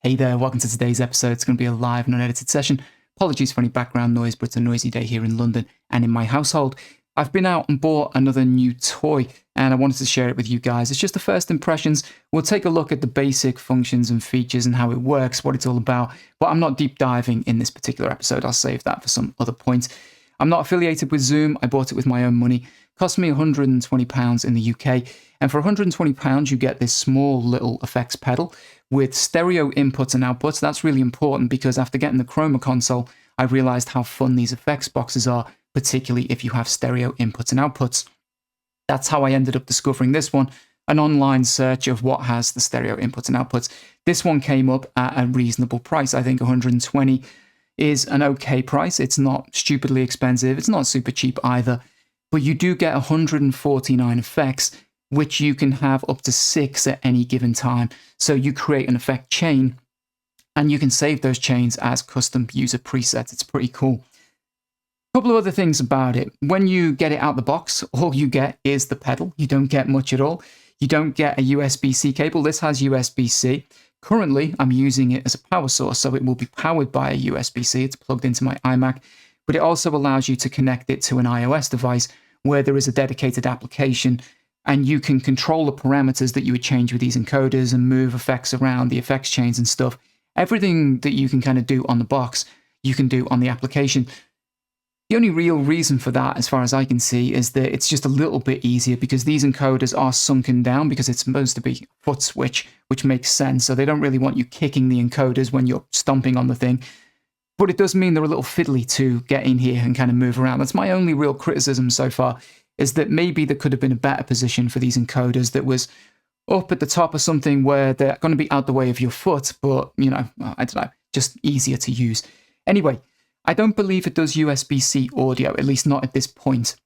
Hey there, welcome to today's episode. It's going to be a live and unedited session. Apologies for any background noise, but it's a noisy day here in London and in my household. I've been out and bought another new toy and I wanted to share it with you guys. It's just the first impressions. We'll take a look at the basic functions and features and how it works, what it's all about, but I'm not deep diving in this particular episode. I'll save that for some other point. I'm not affiliated with Zoom. I bought it with my own money. Cost me £120 in the UK. And for £120, you get this small little effects pedal with stereo inputs and outputs. That's really important because after getting the Chroma console, I realized how fun these effects boxes are, particularly if you have stereo inputs and outputs. That's how I ended up discovering this one, an online search of what has the stereo inputs and outputs. This one came up at a reasonable price. I think 120 is an okay price. It's not stupidly expensive. It's not super cheap either, but you do get 149 effects, which you can have up to 6 at any given time. So you create an effect chain and you can save those chains as custom user presets. It's pretty cool. A couple of other things about it. When you get it out the box, all you get is the pedal. You don't get much at all. You don't get a USB-C cable. This has USB-C. Currently, I'm using it as a power source, so it will be powered by a USB-C. It's plugged into my iMac, but it also allows you to connect it to an iOS device where there is a dedicated application and you can control the parameters that you would change with these encoders and move effects around the effects chains and stuff. Everything that you can kind of do on the box, you can do on the application. The only real reason for that, as far as I can see, is that it's just a little bit easier because these encoders are sunken down because it's supposed to be a foot switch, which makes sense. So they don't really want you kicking the encoders when you're stomping on the thing. But it does mean they're a little fiddly to get in here and kind of move around. That's my only real criticism so far, is that maybe there could have been a better position for these encoders that was up at the top or something where they're going to be out the way of your foot, but, you know, I don't know, just easier to use. Anyway, I don't believe it does USB-C audio, at least not at this point.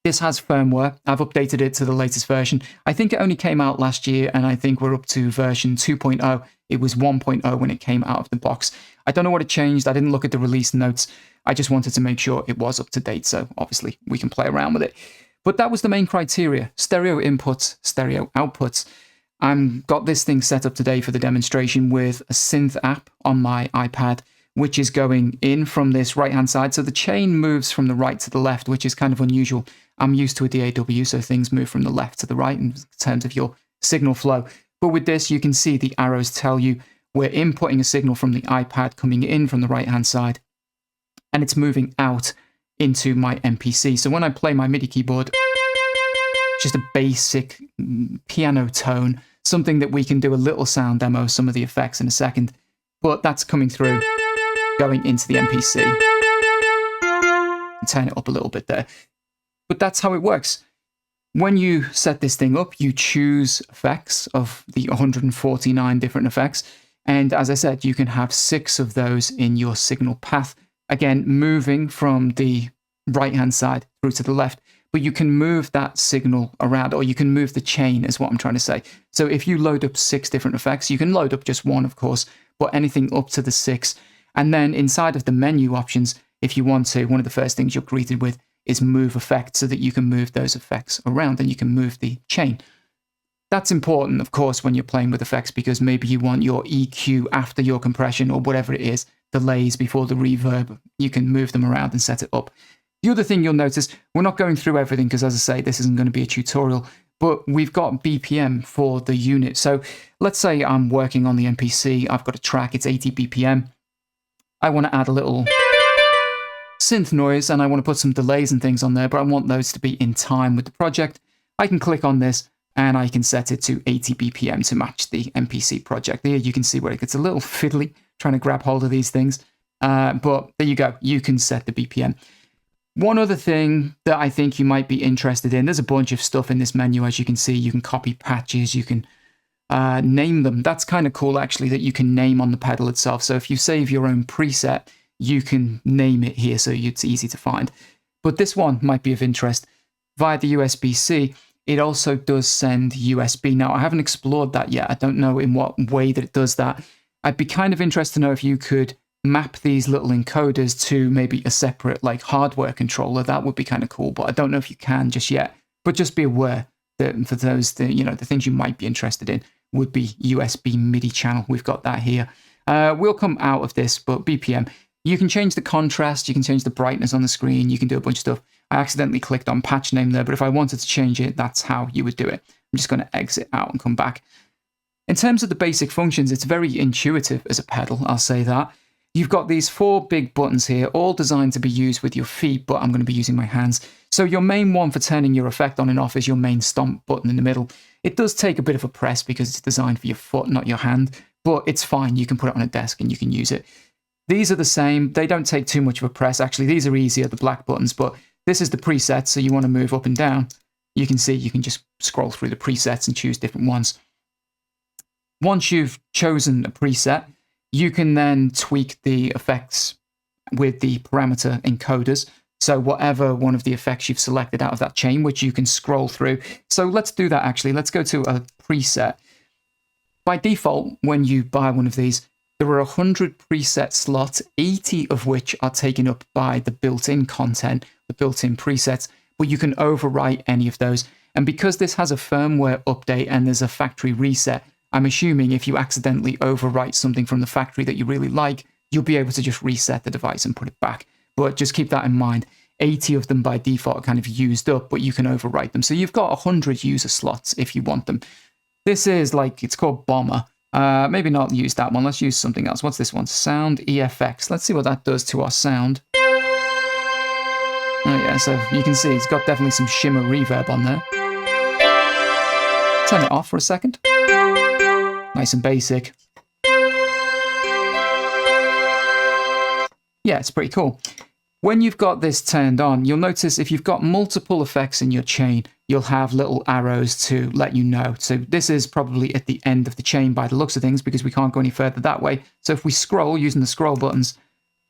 This has firmware. I've updated it to the latest version. I think it only came out last year, and I think we're up to version 2.0. It was 1.0 when it came out of the box. I don't know what it changed. I didn't look at the release notes. I just wanted to make sure it was up to date, so obviously we can play around with it. But that was the main criteria: stereo inputs, stereo outputs. I've got this thing set up today for the demonstration with a synth app on my iPad, which is going in from this right-hand side. So the chain moves from the right to the left, which is kind of unusual. I'm used to a DAW, so things move from the left to the right in terms of your signal flow. But with this, you can see the arrows tell you we're inputting a signal from the iPad coming in from the right-hand side, and it's moving out into my MPC. So when I play my MIDI keyboard, just a basic piano tone, something that we can do a little sound demo of some of the effects in a second, but that's coming through, going into the MPC. Turn it up a little bit there. But that's how it works. When you set this thing up, you choose effects of the 149 different effects. And as I said, you can have 6 of those in your signal path. Again, moving from the right-hand side through to the left. But you can move that signal around, or you can move the chain, is what I'm trying to say. So if you load up 6 different effects, you can load up just one, of course, but anything up to the 6. And then inside of the menu options, if you want to, one of the first things you're greeted with is move effect, so that you can move those effects around and you can move the chain. That's important, of course, when you're playing with effects, because maybe you want your EQ after your compression or whatever it is, delays before the reverb. You can move them around and set it up. The other thing you'll notice, we're not going through everything because, as I say, this isn't going to be a tutorial, but we've got BPM for the unit. So let's say I'm working on the MPC. I've got a track, it's 80 BPM. I want to add a little synth noise and I want to put some delays and things on there, but I want those to be in time with the project. I can click on this and I can set it to 80 BPM to match the MPC project. Here you can see where it gets a little fiddly trying to grab hold of these things. But there you go. You can set the BPM. One other thing that I think you might be interested in, there's a bunch of stuff in this menu, as you can see. You can copy patches, you can name them. That's kind of cool, actually, that you can name on the pedal itself. So if you save your own preset, you can name it here, so it's easy to find. But this one might be of interest. Via the USB-C, it also does send USB. Now, I haven't explored that yet. I don't know in what way that it does that. I'd be kind of interested to know if you could map these little encoders to maybe a separate like hardware controller. That would be kind of cool, but I don't know if you can just yet. But just be aware that for those, the things you might be interested in, would be USB MIDI channel. We've got that here. We'll come out of this, but BPM. You can change the contrast, you can change the brightness on the screen, you can do a bunch of stuff. I accidentally clicked on patch name there, but if I wanted to change it, that's how you would do it. I'm just going to exit out and come back. In terms of the basic functions, it's very intuitive as a pedal, I'll say that. You've got these 4 big buttons here, all designed to be used with your feet, but I'm going to be using my hands. So your main one for turning your effect on and off is your main stomp button in the middle. It does take a bit of a press because it's designed for your foot, not your hand, but it's fine. You can put it on a desk and you can use it. These are the same. They don't take too much of a press. Actually, these are easier, the black buttons, but this is the preset, so you want to move up and down. You can see you can just scroll through the presets and choose different ones. Once you've chosen a preset, you can then tweak the effects with the parameter encoders. So whatever one of the effects you've selected out of that chain, which you can scroll through. So let's do that actually. Let's go to a preset. By default, when you buy one of these, there are 100 preset slots, 80 of which are taken up by the built-in content, the built-in presets, but you can overwrite any of those. And because this has a firmware update and there's a factory reset, I'm assuming if you accidentally overwrite something from the factory that you really like, you'll be able to just reset the device and put it back. But just keep that in mind. 80 of them by default are kind of used up, but you can overwrite them. So you've got 100 user slots if you want them. This is like, it's called Bomber. Maybe not use that one. Let's use something else. What's this one? Sound EFX. Let's see what that does to our sound. Oh yeah, so you can see it's got definitely some shimmer reverb on there. Turn it off for a second. Nice and basic. Yeah, it's pretty cool. When you've got this turned on, you'll notice if you've got multiple effects in your chain, you'll have little arrows to let you know. So this is probably at the end of the chain by the looks of things because we can't go any further that way. So if we scroll using the scroll buttons,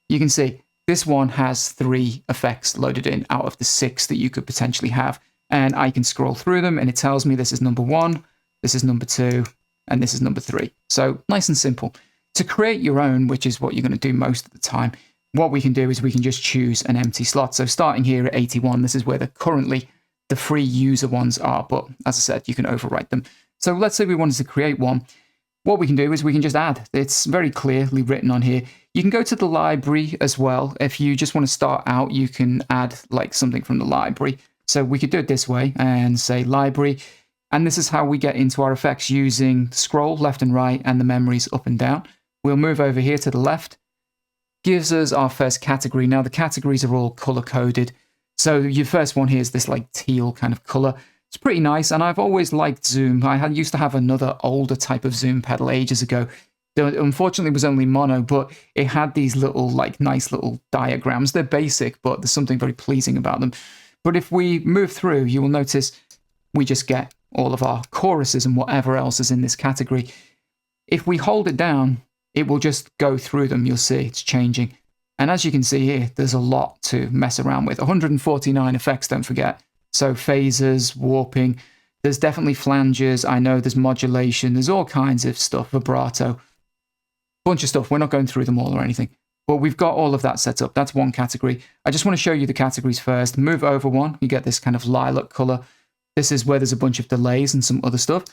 you can see this one has 3 effects loaded in out of the 6 that you could potentially have. And I can scroll through them and it tells me this is number 1, this is number 2, and this is number 3. So nice and simple. To create your own, which is what you're going to do most of the time, what we can do is we can just choose an empty slot. So starting here at 81, this is where currently the free user ones are. But as I said, you can overwrite them. So let's say we wanted to create one. What we can do is we can just add. It's very clearly written on here. You can go to the library as well. If you just want to start out, you can add like something from the library. So we could do it this way and say library. And this is how we get into our effects using scroll left and right and the memories up and down. We'll move over here to the left. Gives us our first category. Now the categories are all color coded. So your first one here is this like teal kind of color. It's pretty nice. And I've always liked Zoom. I used to have another older type of Zoom pedal ages ago. Unfortunately, it was only mono, but it had these little like nice little diagrams. They're basic, but there's something very pleasing about them. But if we move through, you will notice we just get all of our choruses and whatever else is in this category. If we hold it down, it will just go through them. You'll see it's changing. And as you can see here, there's a lot to mess around with. 149 effects, don't forget. So phasers, warping, there's definitely flanges. I know there's modulation. There's all kinds of stuff, vibrato, bunch of stuff. We're not going through them all or anything, but we've got all of that set up. That's one category. I just want to show you the categories first. Move over one, you get this kind of lilac color. This is where there's a bunch of delays and some other stuff.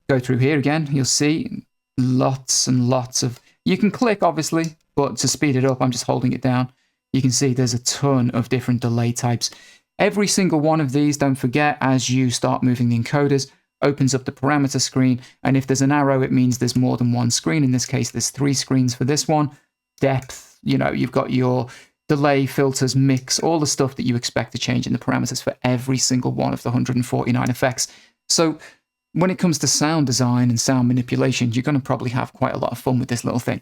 Go through here again, you'll see lots and lots of, you can click obviously, but to speed it up, I'm just holding it down. You can see there's a ton of different delay types. Every single one of these, don't forget, as you start moving the encoders, opens up the parameter screen. And if there's an arrow, it means there's more than one screen. In this case, there's 3 screens for this one. Depth, you know, you've got your delay, filters, mix, all the stuff that you expect to change in the parameters for every single one of the 149 effects. So when it comes to sound design and sound manipulation, you're going to probably have quite a lot of fun with this little thing.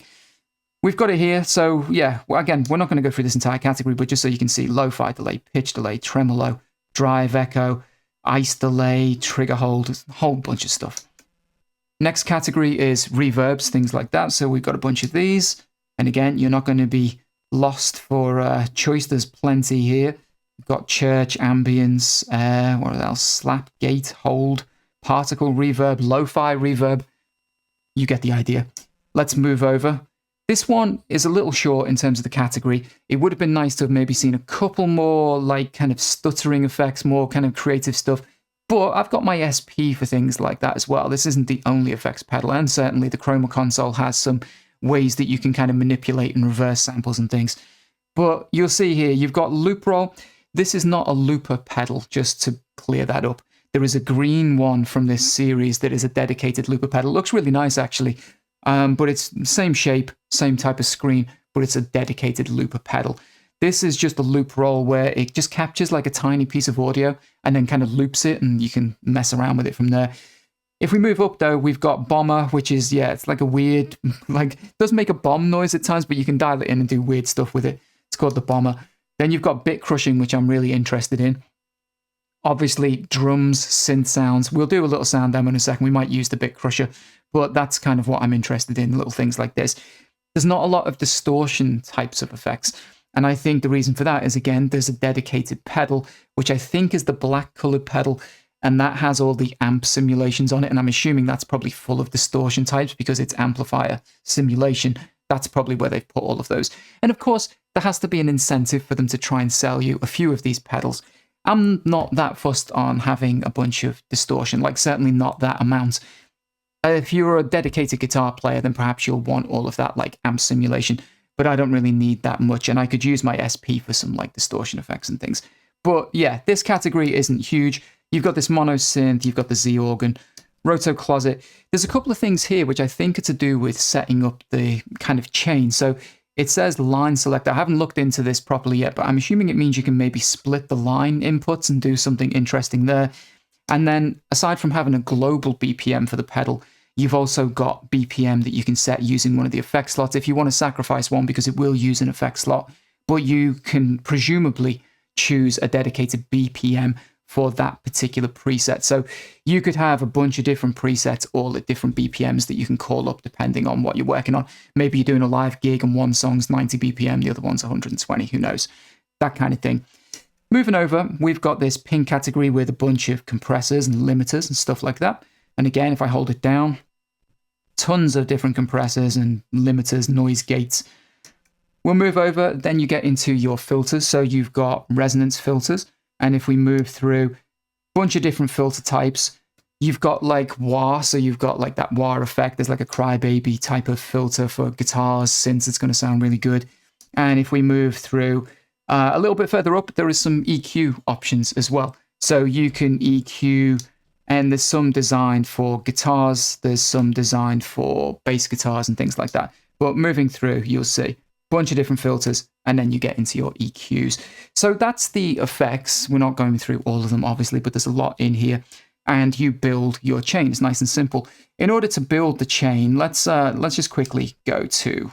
We've got it here. So yeah, well, again, we're not going to go through this entire category, but just so you can see lo-fi delay, pitch delay, tremolo, drive echo, ice delay, trigger hold, a whole bunch of stuff. Next category is reverbs, things like that. So we've got a bunch of these. And again, you're not going to be lost for choice. There's plenty here. We've got church, ambience, what else? Slap, gate, hold, particle reverb, lo-fi reverb. You get the idea. Let's move over. This one is a little short in terms of the category. It would have been nice to have maybe seen a couple more like kind of stuttering effects, more kind of creative stuff. But I've got my SP for things like that as well. This isn't the only effects pedal, and certainly the Chroma console has some ways that you can kind of manipulate and reverse samples and things. But you'll see here, you've got loop roll. This is not a looper pedal, just to clear that up. There is a green one from this series that is a dedicated looper pedal. It looks really nice, actually. But it's same shape, same type of screen, but it's a dedicated looper pedal. This is just a loop roll where it just captures like a tiny piece of audio and then kind of loops it, and you can mess around with it from there. If we move up though, we've got bomber, which is, yeah, it's like a weird, like, does make a bomb noise at times, but you can dial it in and do weird stuff with it. It's called the bomber. Then you've got bit crushing, which I'm really interested in. Obviously, drums, synth sounds. We'll do a little sound demo in a second. We might use the bit crusher, but that's kind of what I'm interested in, little things like this. There's not a lot of distortion types of effects. And I think the reason for that is, again, there's a dedicated pedal, which I think is the black colored pedal, and that has all the amp simulations on it. And I'm assuming that's probably full of distortion types because it's amplifier simulation. That's probably where they've put all of those. And of course, there has to be an incentive for them to try and sell you a few of these pedals. I'm not that fussed on having a bunch of distortion, like certainly not that amount. If you're a dedicated guitar player, then perhaps you'll want all of that like amp simulation, but I don't really need that much, and I could use my SP for some like distortion effects and things. But yeah, this category isn't huge. You've got this mono synth, you've got the Z organ, Roto Closet. There's a couple of things here which I think are to do with setting up the kind of chain. So it says line select. I haven't looked into this properly yet, but I'm assuming it means you can maybe split the line inputs and do something interesting there. And then aside from having a global BPM for the pedal, you've also got BPM that you can set using one of the effect slots if you want to sacrifice one, because it will use an effect slot. But you can presumably choose a dedicated BPM for that particular preset. So you could have a bunch of different presets all at different BPMs that you can call up depending on what you're working on. Maybe you're doing a live gig and one song's 90 BPM, the other one's 120, who knows? That kind of thing. Moving over, we've got this ping category with a bunch of compressors and limiters and stuff like that. And again, if I hold it down, tons of different compressors and limiters, noise gates. We'll move over, then you get into your filters. So you've got resonance filters. And if we move through a bunch of different filter types, you've got like wah, so you've got like that wah effect. There's like a crybaby type of filter for guitars, synths. It's going to sound really good. And if we move through a little bit further up, there is some EQ options as well. So you can EQ, and there's some designed for guitars. There's some designed for bass guitars and things like that. But moving through, you'll see bunch of different filters, and then you get into your EQs. So that's the effects. We're not going through all of them, obviously, but there's a lot in here. And you build your chain. It's nice and simple. In order to build the chain, let's just quickly go to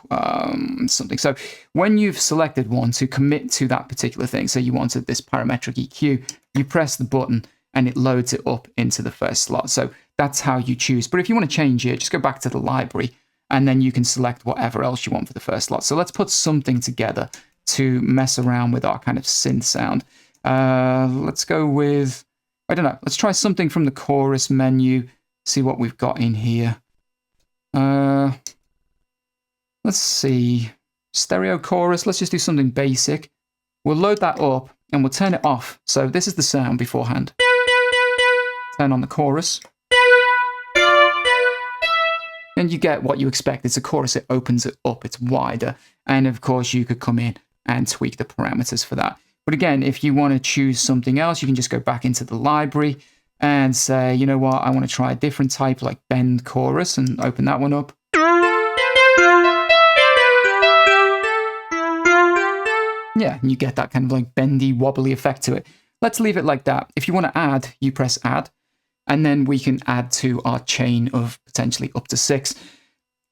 something. So when you've selected one to commit to that particular thing, so you wanted this parametric EQ, you press the button and it loads it up into the first slot. So that's how you choose. But if you want to change it, just go back to the library, and then you can select whatever else you want for the first slot. So let's put something together to mess around with our kind of synth sound. Let's go with, I don't know, let's try something from the chorus menu, see what we've got in here. Let's see, stereo chorus, let's just do something basic. We'll load that up and we'll turn it off. So this is the sound beforehand. Turn on the chorus. And you get what you expect. It's a chorus, it opens it up, it's wider. And of course, you could come in and tweak the parameters for that. But again, if you want to choose something else, you can just go back into the library and say, you know what, I want to try a different type like bend chorus, and open that one up. Yeah, and you get that kind of like bendy, wobbly effect to it. Let's leave it like that. If you want to add, you press add. And then we can add to our chain of potentially up to 6.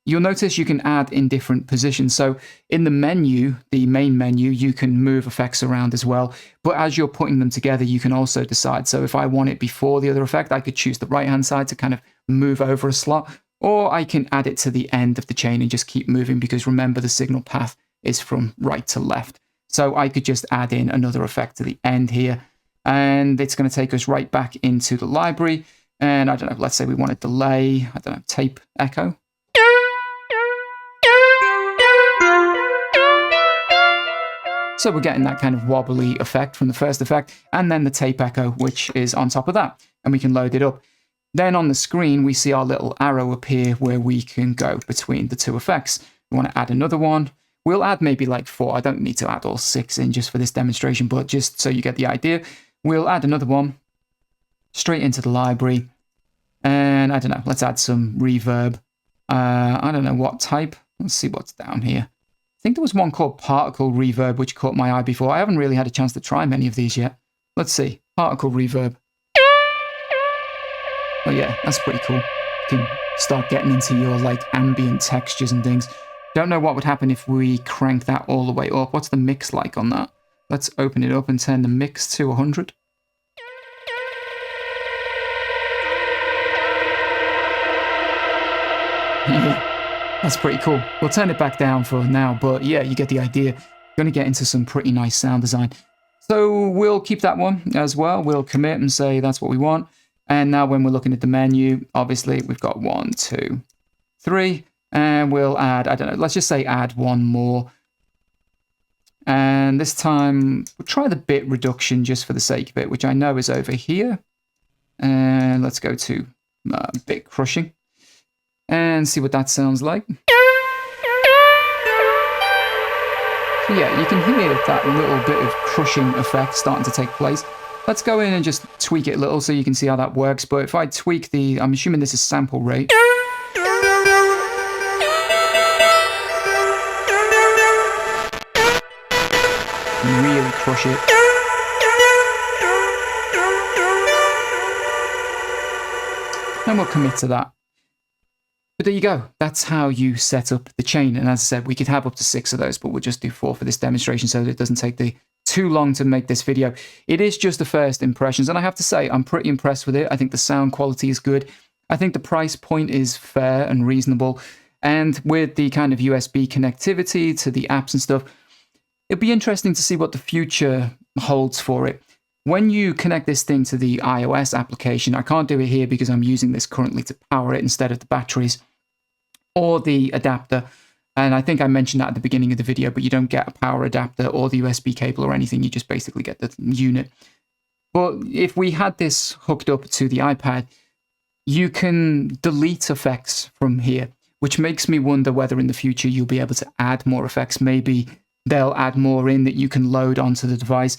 You'll notice you can add in different positions. So in the menu, the main menu, you can move effects around as well. But as you're putting them together, you can also decide. So if I want it before the other effect, I could choose the right-hand side to kind of move over a slot. Or I can add it to the end of the chain and just keep moving, because remember, the signal path is from right to left. So I could just add in another effect to the end here. And it's going to take us right back into the library. And I don't know, let's say we want a delay, I don't know, tape echo. So we're getting that kind of wobbly effect from the first effect, and then the tape echo, which is on top of that. and we can load it up. Then on the screen, we see our little arrow appear where we can go between the two effects. We want to add another one. We'll add maybe like 4. I don't need to add all 6 in just for this demonstration, but just so you get the idea, we'll add another one straight into the library. And I don't know, let's add some reverb. I don't know what type. Let's see what's down here. I think there was one called particle reverb, which caught my eye before. I haven't really had a chance to try many of these yet. Let's see, particle reverb. Oh yeah, that's pretty cool. You can start getting into your like ambient textures and things. Don't know what would happen if we crank that all the way up. What's the mix like on that? Let's open it up and turn the mix to 100. Yeah, that's pretty cool. We'll turn it back down for now, but yeah, you get the idea. Going to get into some pretty nice sound design. So we'll keep that one as well. We'll commit and say that's what we want. And now when we're looking at the menu, obviously we've got 1, 2, 3, and we'll add, I don't know, let's just say add one more. And this time we'll try the bit reduction just for the sake of it, which I know is over here. And let's go to bit crushing and see what that sounds like. So yeah, you can hear that little bit of crushing effect starting to take place. Let's go in and just tweak it a little so you can see how that works. But if I tweak the, I'm assuming this is sample rate. And really crush it. And we'll commit to that. But there you go. That's how you set up the chain. And as I said, we could have up to 6 of those, but we'll just do 4 for this demonstration so that it doesn't take too long to make this video. It is just the first impressions, and I have to say I'm pretty impressed with it. I think the sound quality is good. I think the price point is fair and reasonable, and with the kind of USB connectivity to the apps and stuff, it'll be interesting to see what the future holds for it. When you connect this thing to the iOS application, I can't do it here because I'm using this currently to power it instead of the batteries or the adapter. And I think I mentioned that at the beginning of the video, but you don't get a power adapter or the USB cable or anything. You just basically get the unit. But if we had this hooked up to the iPad, you can delete effects from here, which makes me wonder whether in the future you'll be able to add more effects. Maybe they'll add more in that you can load onto the device.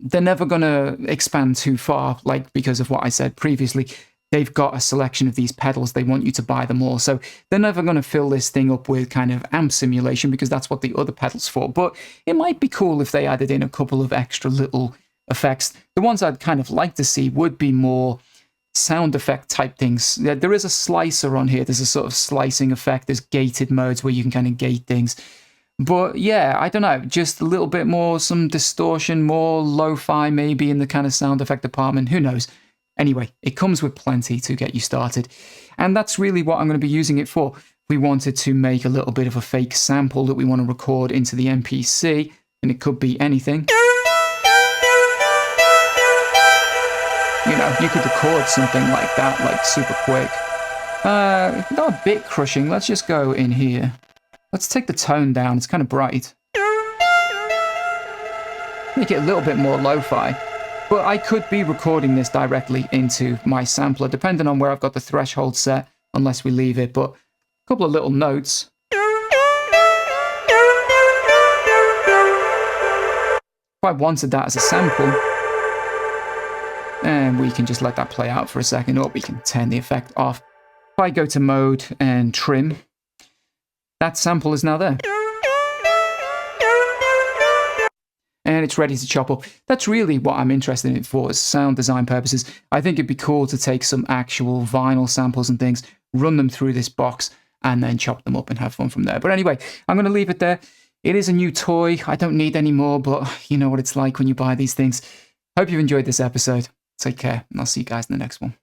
They're never going to expand too far, like because of what I said previously. They've got a selection of these pedals. They want you to buy them all. So they're never going to fill this thing up with kind of amp simulation because that's what the other pedals for. But it might be cool if they added in a couple of extra little effects. The ones I'd kind of like to see would be more sound effect type things. There is a slicer on here. There's a sort of slicing effect. There's gated modes where you can kind of gate things. But yeah, I don't know, just a little bit more, some distortion, more lo-fi maybe in the kind of sound effect department. Who knows? Anyway, it comes with plenty to get you started. And that's really what I'm going to be using it for. We wanted to make a little bit of a fake sample that we want to record into the MPC, and it could be anything. You know, you could record something like that, like super quick. Not a bit crushing. Let's just go in here. Let's take the tone down. It's kind of bright. Make it a little bit more lo-fi. But I could be recording this directly into my sampler, depending on where I've got the threshold set, unless we leave it. But a couple of little notes. If I wanted that as a sample, and we can just let that play out for a second, or we can turn the effect off. If I go to mode and trim, that sample is now there. And it's ready to chop up. That's really what I'm interested in it for, is sound design purposes. I think it'd be cool to take some actual vinyl samples and things, run them through this box, and then chop them up and have fun from there. But anyway, I'm going to leave it there. It is a new toy. I don't need any more, but you know what it's like when you buy these things. Hope you've enjoyed this episode. Take care, and I'll see you guys in the next one.